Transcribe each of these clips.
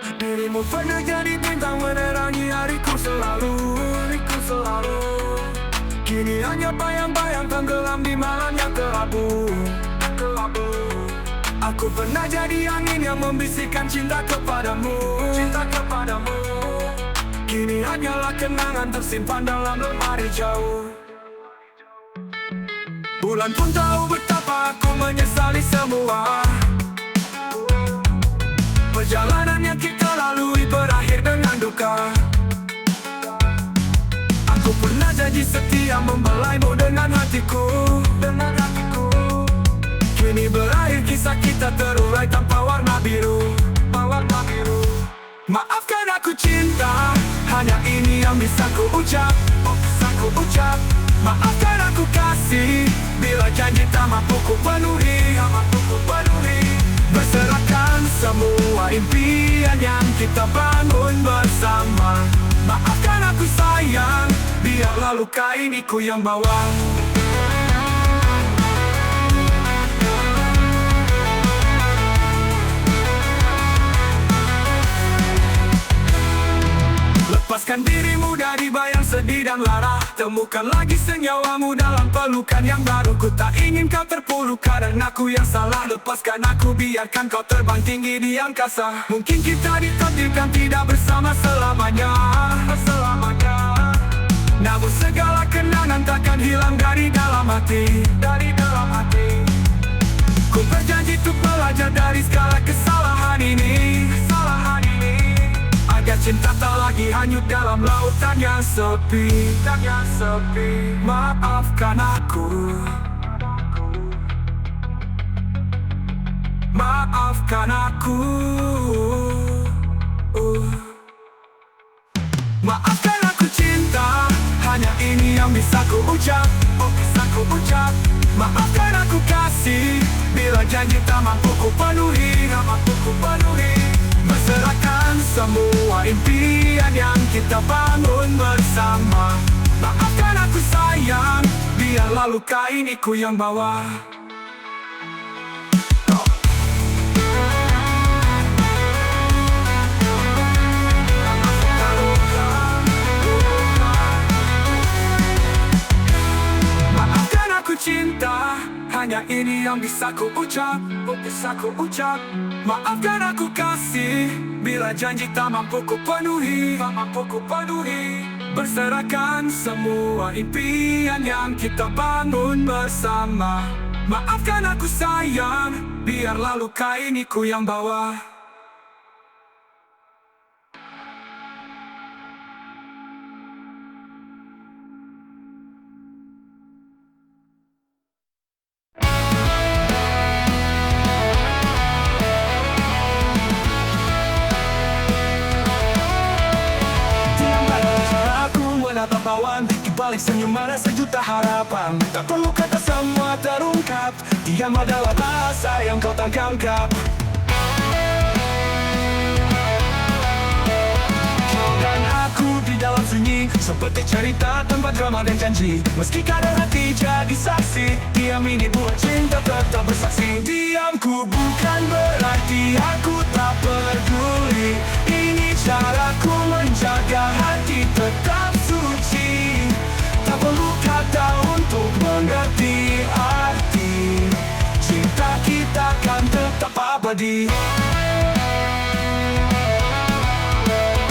Dirimu pernah jadi bintang menerangi hariku selalu, Kini hanya bayang-bayang tenggelam di malam yang kelabu. Aku pernah jadi angin yang membisikkan cinta kepadamu, Kini hanyalah kenangan tersimpan dalam lemari jauh. Bulan pun tahu betapa aku menyesali semua. Perjalanan yang kita lalui berakhir dengan duka. Aku pernah janji setia membelaimu dengan hatiku, Kini berakhir kisah kita terurai tanpa warna biru, Maafkan aku cinta, hanya ini yang bisa ku ucap, Maafkan aku kasih, bila janji tak mampu ku penuhi, Berserahkan semua impian yang kita bangun bersama. Maafkan aku sayang, biarlah luka ini ku yang bawa. Lepaskan dirimu dari bayang sedih dan lara. Temukan lagi senyawamu dalam pelukan yang baru. Ku tak ingin kau terpuruk karena aku yang salah. Lepaskan aku, biarkan kau terbang tinggi di angkasa. Mungkin kita ditakdirkan tidak bersama selamanya, Namun segala kenangan takkan hilang dari dalam hati, Ku berjanji untuk belajar dari segala kesalahan ini, Agar cinta tak lagi hanyut dalam lautan yang sepi, Maafkan aku, Maafkan aku, Maafkan aku cinta, hanya ini yang bisa ku ucap, Maafkan aku kasih, bila janji tak mampu ku penuhi, Berserahkan semua impian yang kita bangun bersama. Maafkan aku sayang, biarlah luka ini ku yang bawa. Maafkan aku cinta, hanya ini yang bisa ku ucap, Maafkan aku kasih, bila janji tak mampu ku penuhi, Berserahkan semua impian yang kita bangun bersama. Maafkan aku sayang, biarlah luka ini ku yang bawa. Bawaan di balik senyum ada sejuta harapan. Tak perlu kata semua terungkap, diam adalah bahasa yang kau tak anggap. Kau dan aku di dalam sunyi, seperti cerita tanpa drama dan janji. Meski kadang hati jadi saksi, diam ini buat cinta tetap bersaksi. Diamku bukan berarti aku tak peduli. Ini caraku menjaga hati tetap suci. Tak perlu kata untuk mengerti arti. Cinta kita kan tetap abadi.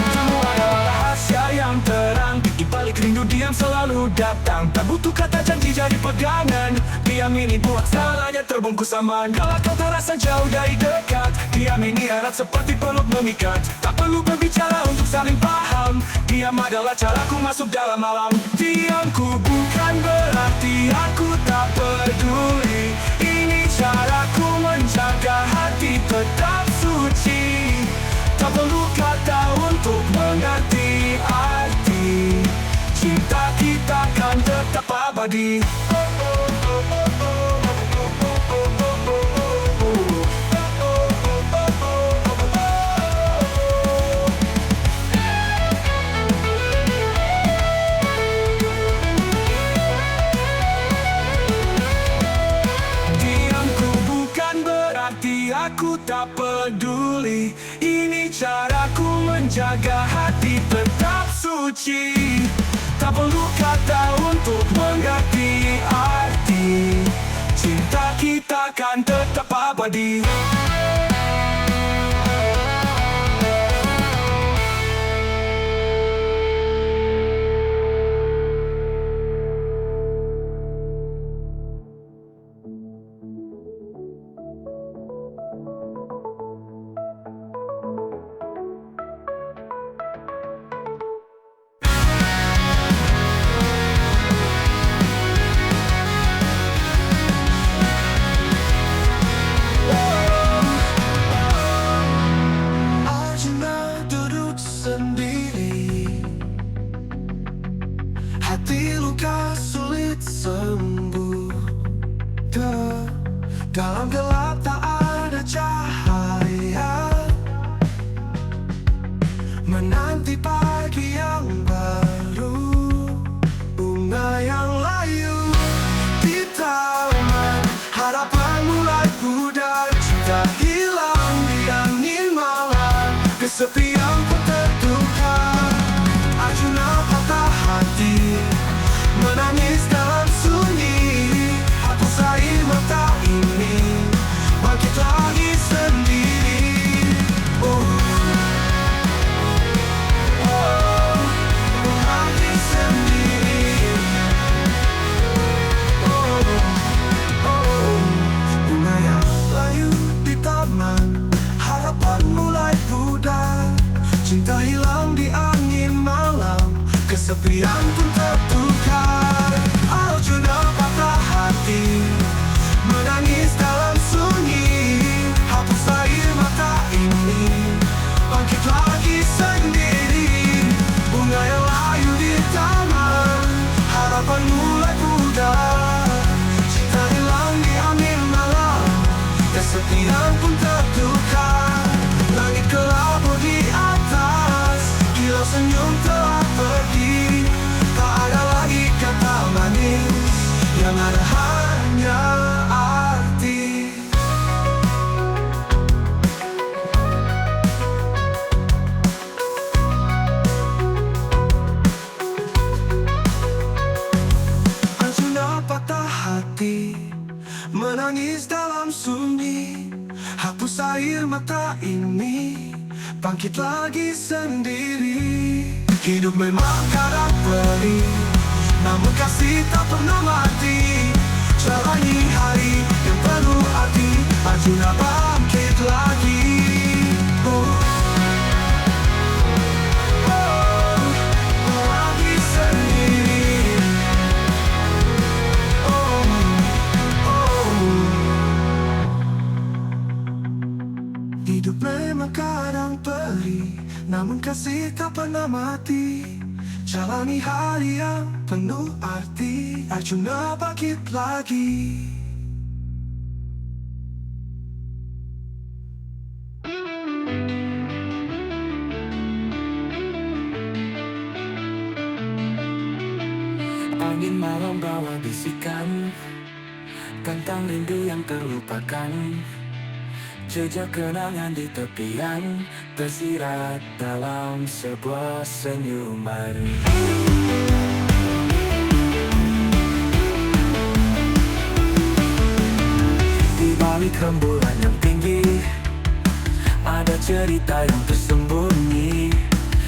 Kamu adalah rahasia yang terang, di balik rindu diam selalu datang. Tak butuh kata janji jadi pegangan. Diam ini buat salahnya terbungkus aman. Kalau kau terasa jauh dari dekat, diam ini erat seperti peluk memikat. Tak perlu berbicara untuk saling paham. Diam adalah caraku masuk dalam malam. Diamku bukan berarti aku tak peduli. Ini caraku menjaga hati tetap suci. Tak perlu kata untuk mengerti arti. Cinta kita kan tetap abadi. aku tak peduli. Ini caraku menjaga hati tetap suci. Tak perlu kata untuk mengerti arti. Cinta kita kan tetap abadi. Arjuna duduk sendiri, hati luka sulit sembuh. Dalam gelap tak ada cahaya, menanti pagi yang baru. Bunga yang layu di taman, harapan mulai pudar. Cinta hilang di angin malam, kesepian pun tertukar. Arjuna patah hati, menangis dalam sunyi. Hapus air mata ini, bangkit lagi sendiri. Bangkit sendiri. Bunga yang layu di taman, harapan mulai pudar. Cinta hilang di angin malam, kesepian pun tertukar. Arjuna patah hati, menangis dalam sunyi. Hapus air mata ini, bangkit lagi sendiri. Bunga yang layu di taman, harapan mulai pudar. Cinta hilang di angin malam, kesepian pun tertukar. Langit kelabu di atas, kilau senyum telah pergi. Tak ada lagi kata manis, yang ada hanya arti. Arjuna patah hati, menangis dalam sunyi. Hapus air mata ini, bangkit lagi sendiri. Hidup memang kadang perih, namun kasih tak pernah mati. Jalani hari yang penuh arti, Arjuna bangkit lagi. Lagi sendiri. Hidup memang kadang perih, namun kasih tak pernah mati. Jalani hari yang penuh arti, Arjuna bangkit lagi. Angin malam bawa bisikan, tentang rindu yang terlupakan. Jejak kenangan di tepian, tersirat dalam sebuah senyuman. Di balik rembulan yang tinggi, ada cerita yang tersembunyi.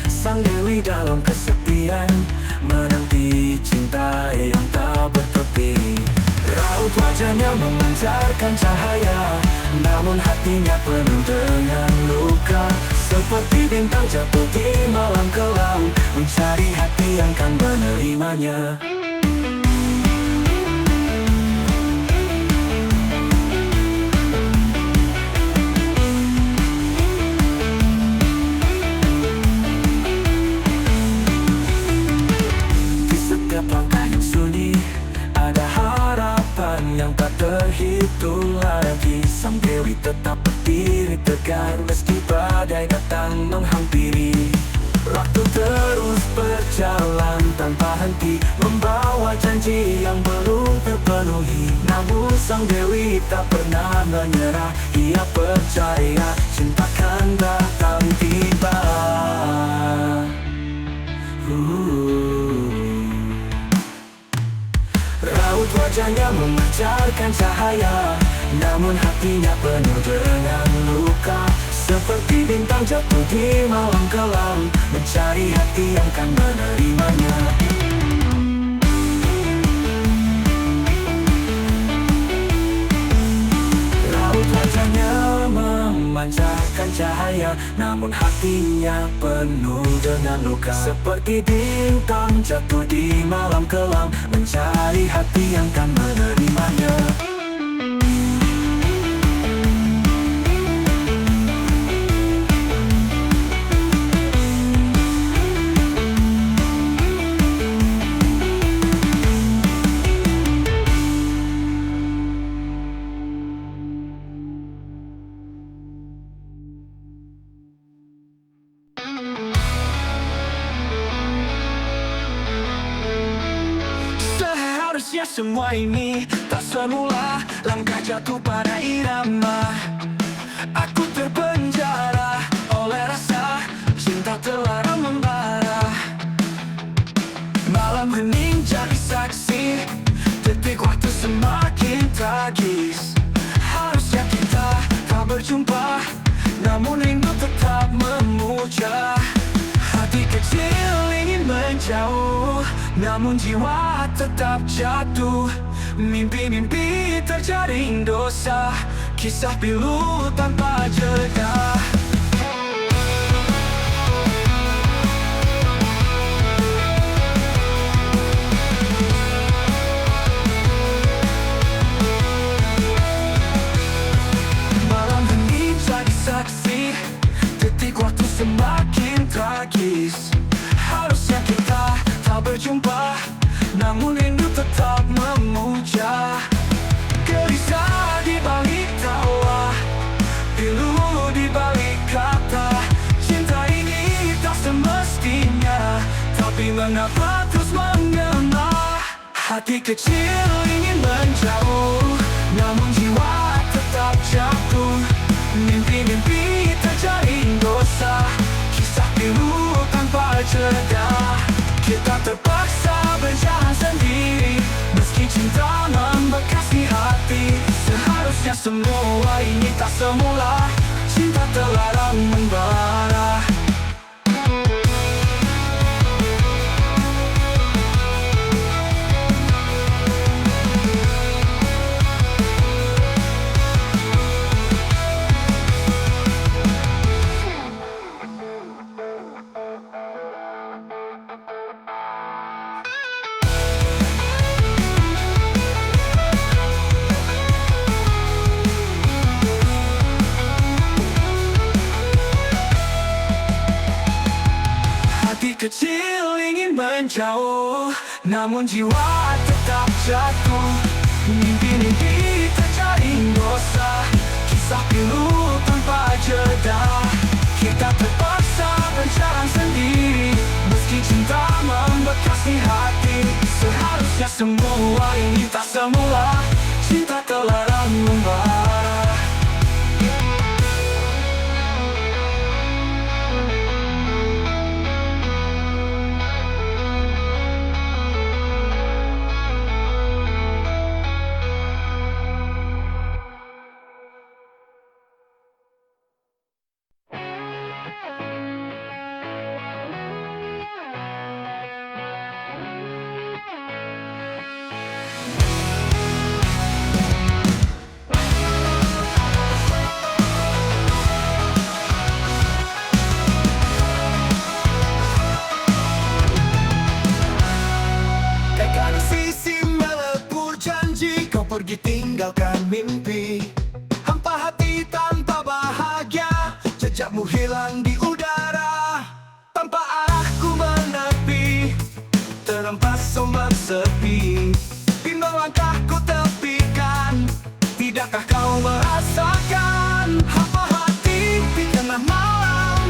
Sang dewi dalam kesepian, menanti cinta yang tak bertepi. Raut wajahnya memancarkan cahaya, namun hatinya penuh dengan luka. Seperti bintang jatuh di malam kelam, mencari hati yang kan menerimanya. Di setiap langkah yang sunyi, ada harapan yang tak terhitung lagi. Sang dewi tetap berdiri tegar meski badai datang menghampiri. Waktu terus berjalan tanpa henti, membawa janji yang belum terpenuhi. Namun sang dewi tak pernah menyerah. Dia percaya cinta kan datang tiba. Raut wajahnya memancarkan cahaya, namun hatinya penuh dengan luka. Seperti bintang jatuh di malam kelam, mencari hati yang kan menerimanya. Raut wajahnya memancarkan cahaya, namun hatinya penuh dengan luka. Seperti bintang jatuh di malam kelam, mencari hati yang kan menerimanya. Seharusnya semua ini tak semula, langkah jatuh pada irama. Aku terpenjara oleh rasa cinta terlarang membara. Malam hening jadi saksi, detik waktu semakin tragis. Harusnya kita tak berjumpa, namun rindu tetap memuja. Hati kecil ingin menjauh, namun jiwa tetap jatuh. Mimpi-mimpi terjaring dosa, kisah pilu tanpa jeda. Malam hening jadi saksi, detik waktu semakin tragis. Harusnya kita tak berjumpa, namun rindu tetap memuja. Gelisah di balik tawa, pilu di balik kata. Cinta ini tak semestinya, tapi mengapa terus mengena? Hati kecil ingin menjauh, namun jiwa tetap jatuh. Mimpi-mimpi terjaring dosa, kisah pilu tanpa jeda. Kita terpaksa berjalan sendiri, meski cinta membekas di hati. Seharusnya semua ini tak semula, cinta terlarang membara. Hati kecil ingin menjauh, namun jiwa tetap jatuh. Mimpi-mimpi terjaring dosa, kisah pilu tanpa jeda. Kita terpaksa berjalan sendiri, meski cinta membekas di hati. Seharusnya semua ini tak semula, cinta terlarang membara. Pergi tinggalkan mimpi, hampa hati tanpa bahagia. Jejakmu hilang di udara, tanpa arah ku menepi. Terhempas ombak sepi, bimbang langkahku tepikan. Tidakkah kau merasakan hampa hati di tengah malam?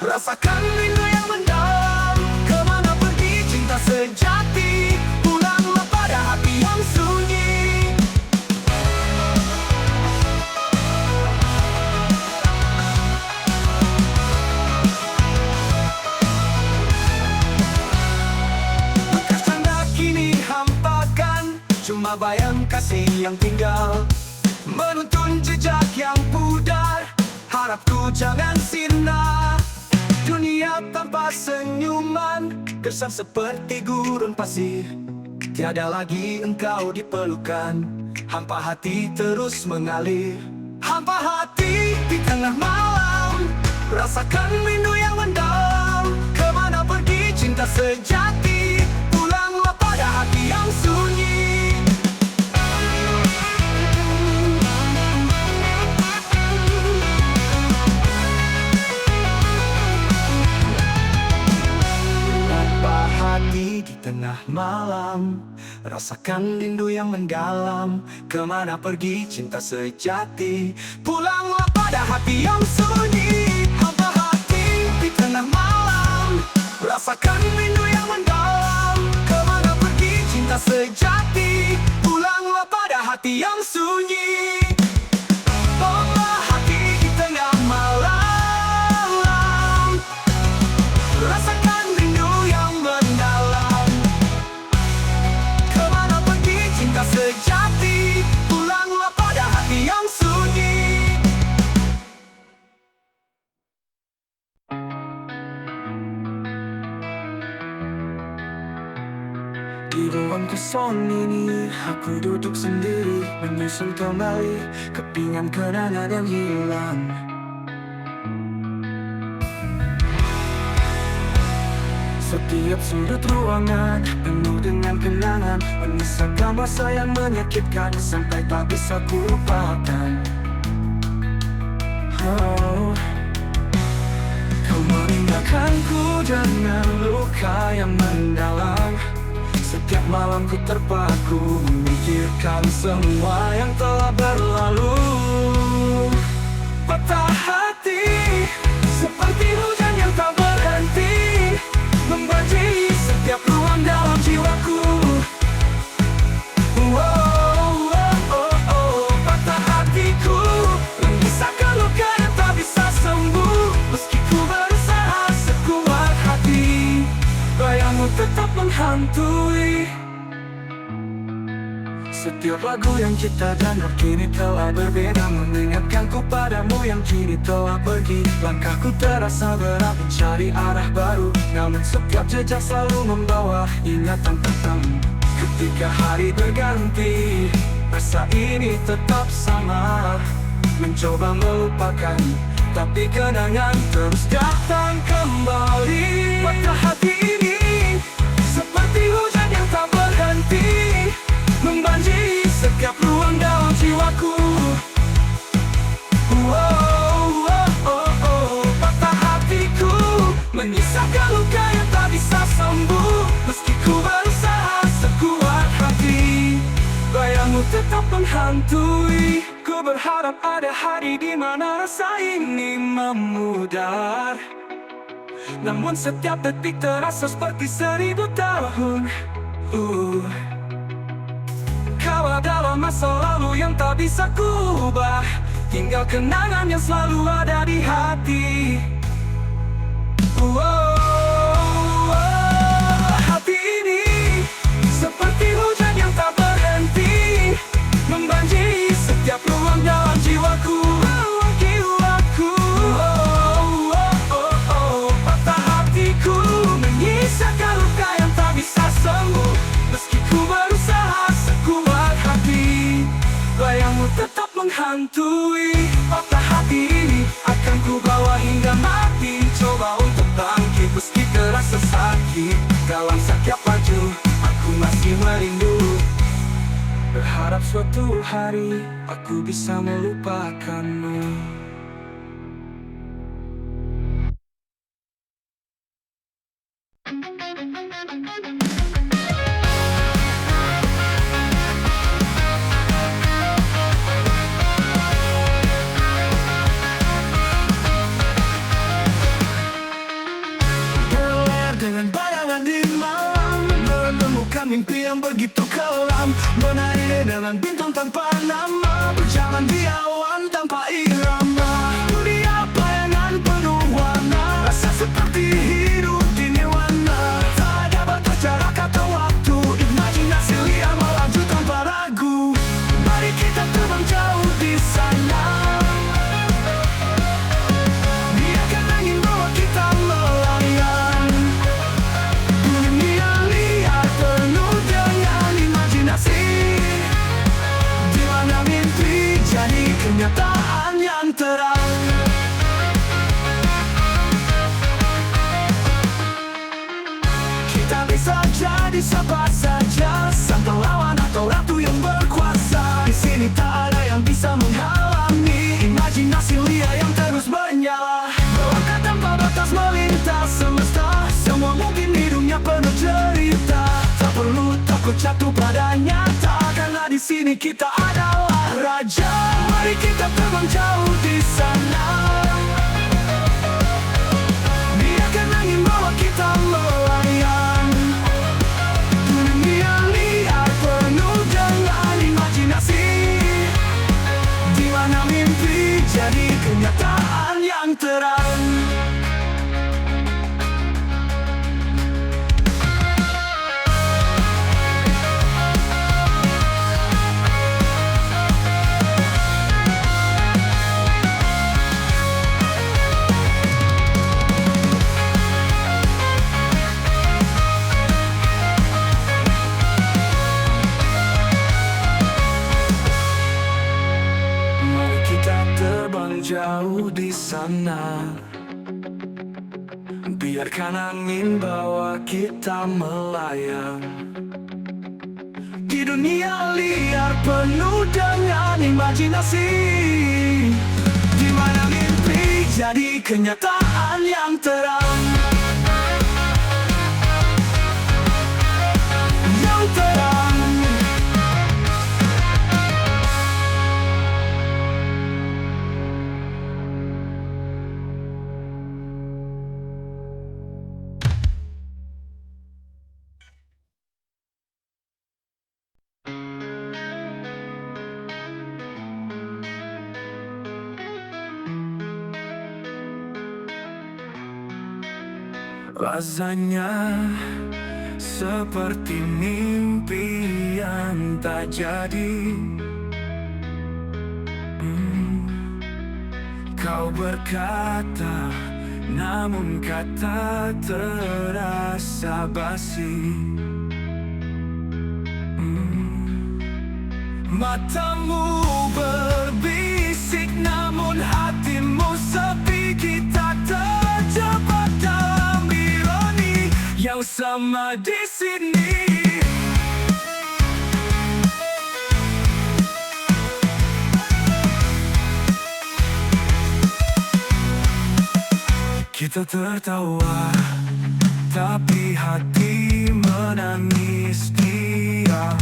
Rasakan rindu yang mendalam. Kemana pergi cinta sejati? Pulanglah pada hati yang sunyi. mana. Dunia tanpa senyuman, gersang seperti gurun pasir. Tiada lagi engkau diperlukan, hampa hati terus mengalir. Hampa hati di tengah malam, rasakan rindu yang mendalam. Kemana pergi cinta sejati, pulanglah pada hati yang sunyi. Hati di tengah malam, rasakan rindu yang mendalam. Kemana pergi cinta sejati, pulanglah pada hati yang sunyi. Hampa hati di tengah malam, rasakan rindu yang mendalam. Kemana pergi cinta sejati, pulanglah pada hati yang sunyi. Tolonglah hati di tengah malam, rasakan rindu yang mendalam. Kemana pergi cinta sejati, pulanglah pada hati yang sunyi. Di ruang kosong ini, aku duduk sendiri, menyusun kembali kepingan kenangan yang hilang. Setiap sudut ruangan penuh dengan kenangan, menyisakan masa yang menyakitkan sampai tak bisa ku lupakan. Oh, kau meninggalkanku dengan luka yang mendalam. Setiap malam ku terpaku memikirkan semua yang telah berlalu. Patah hati seperti hujan yang tak berhenti, membanjiri setiap ruang dalam jiwaku. Patah hatiku menyisakan luka yang tak bisa sembuh. Meski ku berusaha sekuat hati, bayangmu tetap menghantui. Setiap lagu yang kita dengar kini telah berbeda, mengingatkanku padamu yang kini telah pergi. Langkahku terasa berat mencari arah baru, namun setiap jejak selalu membawa ingatan tentangmu. Ketika hari berganti, rasa ini tetap sama. Mencoba melupakan, tapi kenangan terus datang kembali. Patah hati ini seperti hujan yang tak berhenti, membanjiri setiap ruang dalam jiwaku. Patah hatiku menyisakan luka yang tak bisa sembuh. Meski ku berusaha sekuat hati, bayangmu tetap menghantui. Ku berharap ada hari di mana rasa ini memudar, namun setiap detik terasa seperti 1000 tahun. Kau adalah masa lalu yang tak bisa kubah, tinggal kenangan yang selalu ada di hati. Hati ini seperti hujan yang tak berhenti, membanjiri setiap ruang dalam jiwaku. Patah hatiku menyisakan luka yang tak bisa sembuh. Meski ku berusaha sekuat hati, bayangmu tetap menghantui. Patah hati ini akan ku bawa hingga mati. Coba untuk bangkit meski terasa sakit. Dalam setiap laju aku masih merindu. Berharap suatu hari aku bisa melupakanmu. Dengan bayangan di malam, menemukan mimpi yang begitu kelam. Menari dengan bintang tanpa nama, berjalan di awan tanpa irama. jatuh padanya. Karena di sini kita adalah raja. Mari kita terbang jauh di sana. Biarkan angin bawa kita melayang. Dunia liar penuh dengan imajinasi, di mana mimpi jadi kenyataan yang terang. Jauh di sana, biarkan angin bawa kita melayang. Di dunia liar penuh dengan imajinasi, di mana mimpi jadi kenyataan yang terang. Yang terang. Rasanya seperti mimpi yang tak jadi. Kau berkata, namun kata terasa basi. Matamu berbisik, namun hatimu sepi. Kita terjebak dalam ironi yang sama di sini. Kita tertawa, tapi hati menangis diam.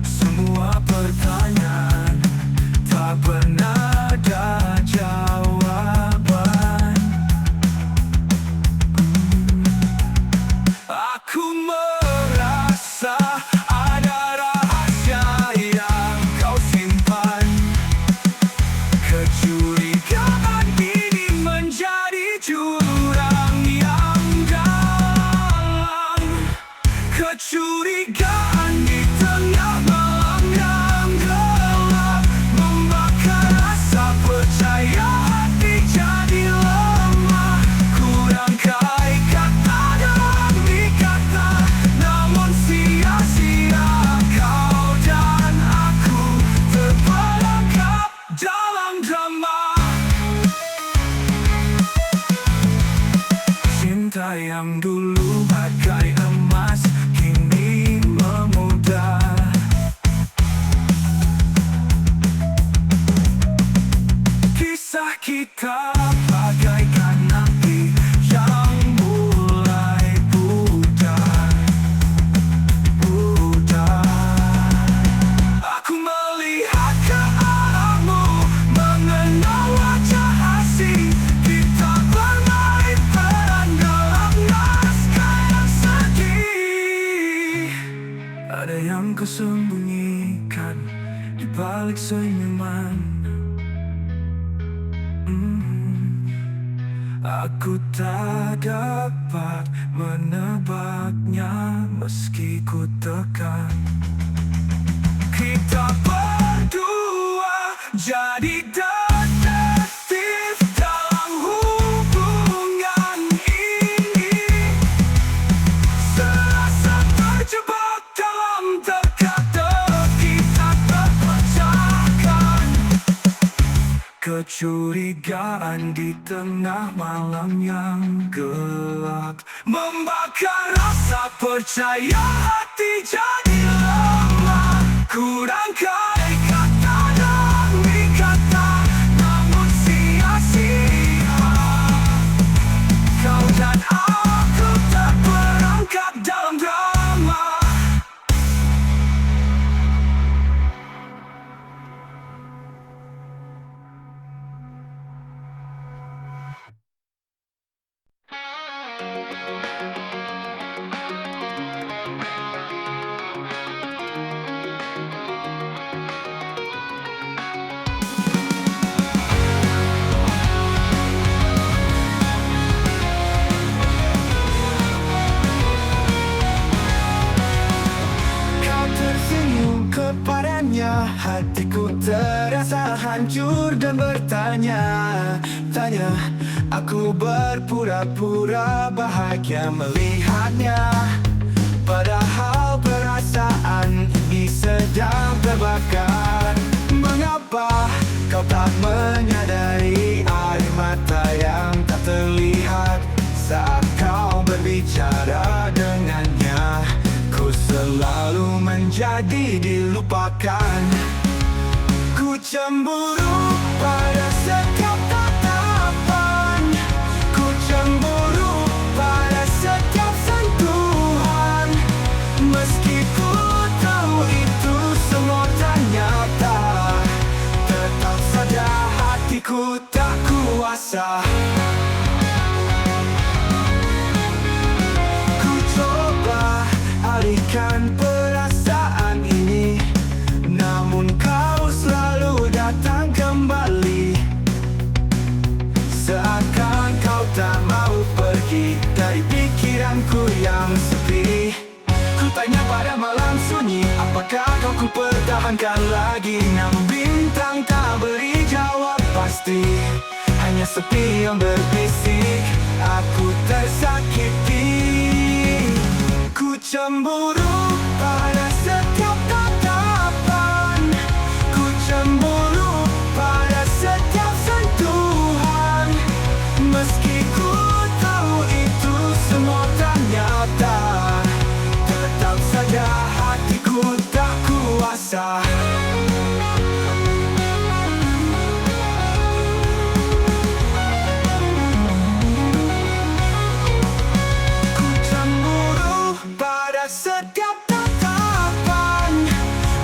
Semua pertanyaan tak pernah ada jawaban. Aku merasa ada rahasia yang kau simpan. Kecurigaan ini menjadi jurang yang dalam. Kecurigaan di tengah malam yang gelap, membakar rasa percaya, hati jadi lemah. Kurang kait kata demi kata, namun sia-sia. Kau dan aku terperangkap dalam drama. Cinta yang dulu bagai emas kini memudar. Kisah kita bagaikan api yang mulai pudar. Aku melihat ke arahmu, mengenal wajah asing. Kita bermain peran dalam naskah yang sedih. Ada yang kau sembunyikan di balik senyuman. Aku tak dapat menebaknya meski ku tekan. Kita berdua jadi detektif dalam hubungan ini. Serasa terjebak dalam teka-teki tak terpecahkan. Kecurigaan di tengah malam yang gelap, membakar rasa percaya, hati jadi lemah. Kurang kait kata demi kata, namun sia-sia. Kau dan aku terperangkap hatiku terasa hancur dan bertanya-tanya. Aku berpura-pura bahagia melihatnya, padahal perasaan ini sedang terbakar. Mengapa kau tak menyadari air mata yang tak terlihat saat kau berbicara dengannya? Ku selalu menjadi dilupakan. Ku cemburu pada setiap tatapan, ku cemburu pada setiap sentuhan. Meski ku tahu itu semua tak nyata, tetap saja hatiku tak kuasa. Ku coba alihkan perasaan ini, namun kau selalu datang kembali. Seakan kau tak mau pergi dari pikiranku yang sepi. Ku tanya pada malam sunyi, apakah kau ku pertahankan lagi? Namun bintang tak beri jawab pasti, hanya sepi yang berbisik. Aku tersakiti. Ku cemburu pada setiap tatapan, ku cemburu pada setiap sentuhan. Meski ku tahu itu semua tak nyata, tetap saja hatiku tak kuasa. Ku cemburu pada setiap tatapan,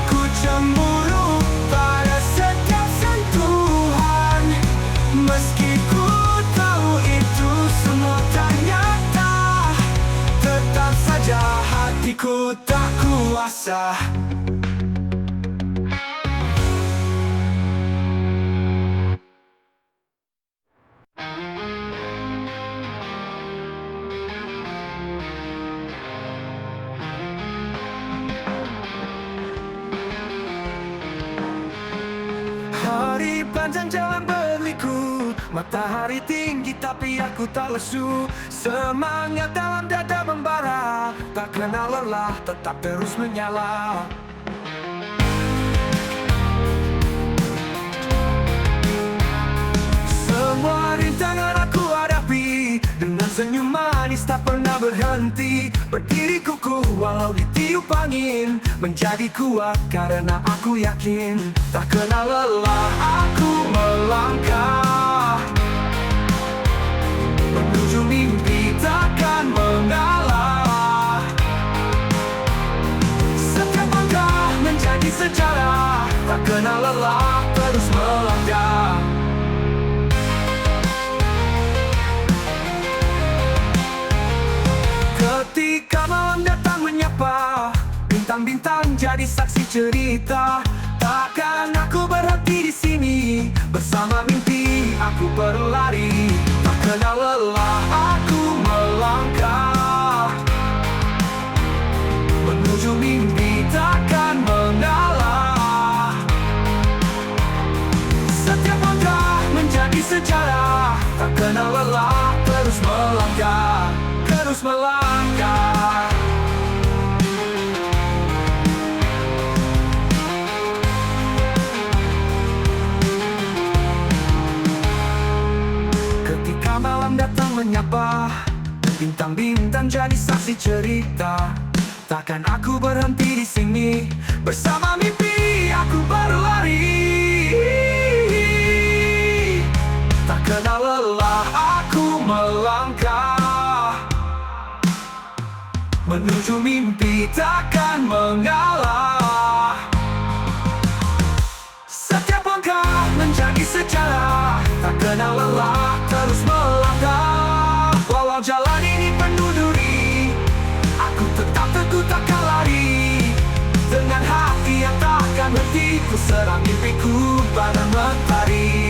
ku cemburu pada setiap sentuhan. Meski ku tahu itu semua tak nyata, tetap saja hatiku tak kuasa. Hari panjang jalan berliku, matahari tinggi tapi aku tak lesu. Semangat dalam dada membara, tak kenal lelah, tetap terus menyala. Semua rintangan aku hadapi dengan senyum manis tak pernah berhenti. Berdiri kukuh walau ditiup angin, menjadi kuat karena aku yakin. Tak kenal lelah aku melangkah menuju mimpi takkan mengalah. Setiap langkah menjadi sejarah, tak kenal lelah terus melangkah. Ketika malam datang menyapa, bintang-bintang jadi saksi cerita. Takkan aku berhenti di sini, bersama mimpi aku berlari. Tak kenal lelah aku melangkah menuju mimpi takkan mengalah. Setiap langkah menjadi sejarah, tak kenal lelah terus melangkah, terus melangkah. Ketika malam datang menyapa, bintang-bintang jadi saksi cerita. Takkan aku berhenti di sini, bersama mimpi aku berlari. Tak kenal lelah aku melangkah menuju mimpi takkan mengalah. Setiap langkah menjadi sejarah, tak kenal lelah terus melangkah. Walau jalan ini penuh duri, aku tetap teguh takkan lari. Dengan hati yang takkan berhenti, ku serang mimpiku pada mentari.